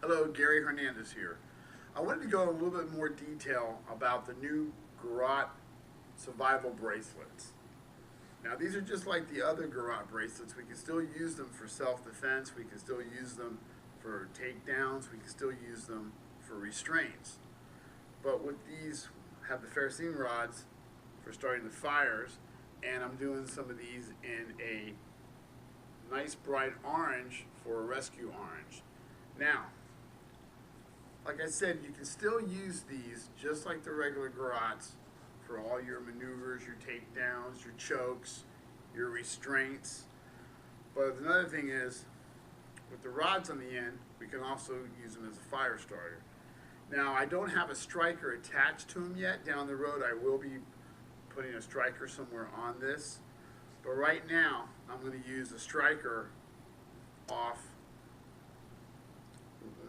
Hello, Gary Hernandez here. I wanted to go in a little bit more detail about the new Garrote survival bracelets. Now these are just like the other Garrote bracelets. We can still use them for self-defense, we can still use them for takedowns, we can still use them for restraints. But with these, have the ferrocene rods for starting the fires, and I'm doing some of these in a nice bright orange for a rescue orange. Now, like I said, you can still use these just like the regular Garrotes for all your maneuvers, your takedowns, your chokes, your restraints. But another thing is, with the rods on the end, we can also use them as a fire starter. Now, I don't have a striker attached to them yet. Down the road, I will be putting a striker somewhere on this. But right now, I'm going to use a striker off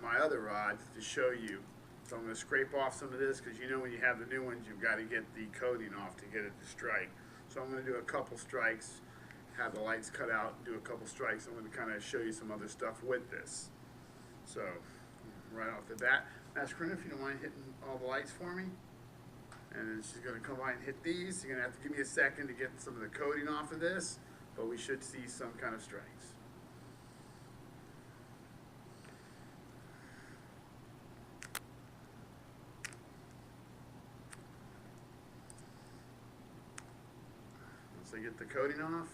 my other rods to show you. So I'm going to scrape off some of this because you know when you have the new ones, you've got to get the coating off to get it to strike. So I'm going to do a couple strikes, have the lights cut out, and do a couple strikes. I'm going to kind of show you some other stuff with this. So right off the bat, ask Corinne if you don't mind hitting all the lights for me. And then she's going to come by and hit these. You're going to have to give me a second to get some of the coating off of this, but we should see some kind of strikes. Once I get the coating off,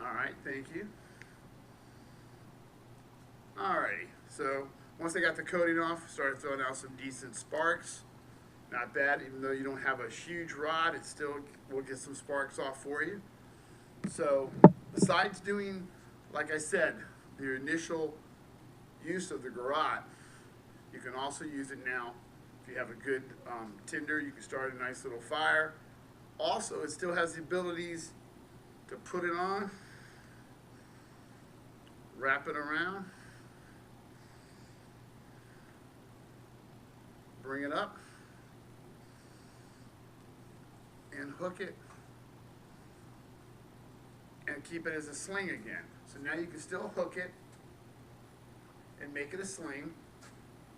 alright, thank you. Alrighty, so once I got the coating off, started throwing out some decent sparks. Not bad, even though you don't have a huge rod, it still will get some sparks off for you. So besides doing, like I said, the initial use of the Garrote, you can also use it now. If you have a good tinder, you can start a nice little fire. Also, it still has the abilities to put it on, wrap it around, bring it up, and hook it, and keep it as a sling again. So now you can still hook it and make it a sling,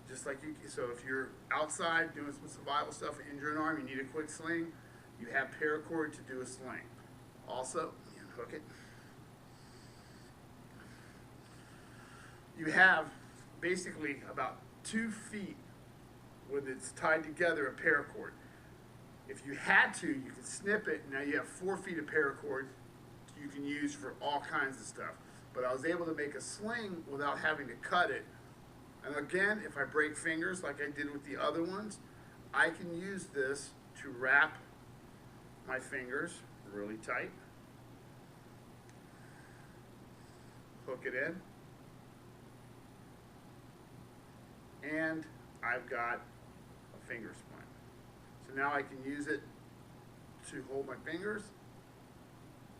just like you. So if you're outside doing some survival stuff, injure an arm, you need a quick sling, you have paracord to do a sling. Also, hook it. You have basically about 2 feet when it's tied together a paracord. If you had to, you could snip it. Now you have 4 feet of paracord you can use for all kinds of stuff. But I was able to make a sling without having to cut it. And again, if I break fingers like I did with the other ones, I can use this to wrap my fingers really tight, hook it in, and I've got a finger splint. So now I can use it to hold my fingers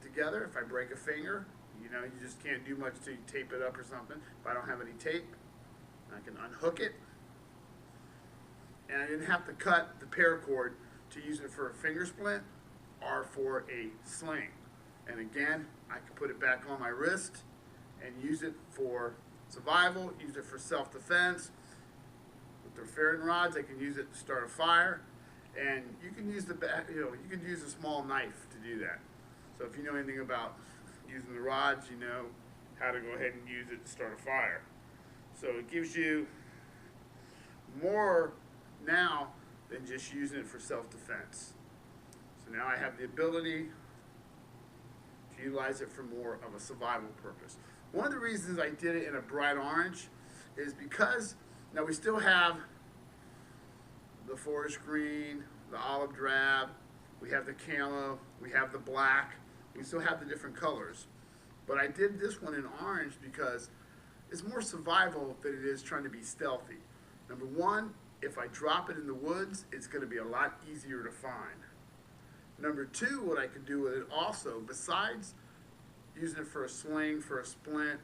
together. If I break a finger, you know, you just can't do much to tape it up or something. If I don't have any tape, I can unhook it. And I didn't have to cut the paracord to use it for a finger splint or for a sling. And again, I can put it back on my wrist and use it for survival, use it for self-defense. With the ferrocene rods, I can use it to start a fire. And you can use you can use a small knife to do that. So if you know anything about using the rods, you know how to go ahead and use it to start a fire. So it gives you more now than just using it for self-defense. So now I have the ability to utilize it for more of a survival purpose. One of the reasons I did it in a bright orange is because now we still have the forest green, the olive drab, we have the camo, we have the black, we still have the different colors. But I did this one in orange because it's more survival than it is trying to be stealthy. Number one, if I drop it in the woods, it's going to be a lot easier to find. Number two, what I can do with it also, besides using it for a sling, for a splint,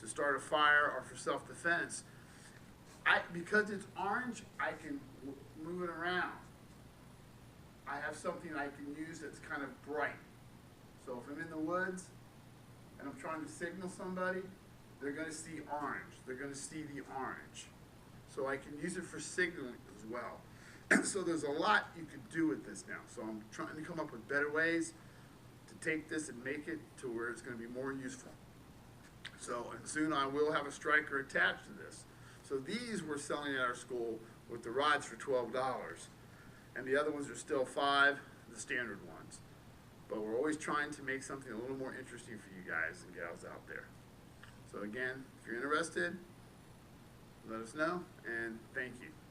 to start a fire, or for self-defense, because it's orange, I can move it around. I have something I can use that's kind of bright. So if I'm in the woods and I'm trying to signal somebody, they're going to see orange. They're going to see the orange. So I can use it for signaling as well. So there's a lot you could do with this now. So I'm trying to come up with better ways to take this and make it to where it's going to be more useful. So, and soon I will have a striker attached to this. So these we're selling at our school with the rods for $12. And the other ones are still $5, the standard ones. But we're always trying to make something a little more interesting for you guys and gals out there. So again, if you're interested, let us know, and thank you.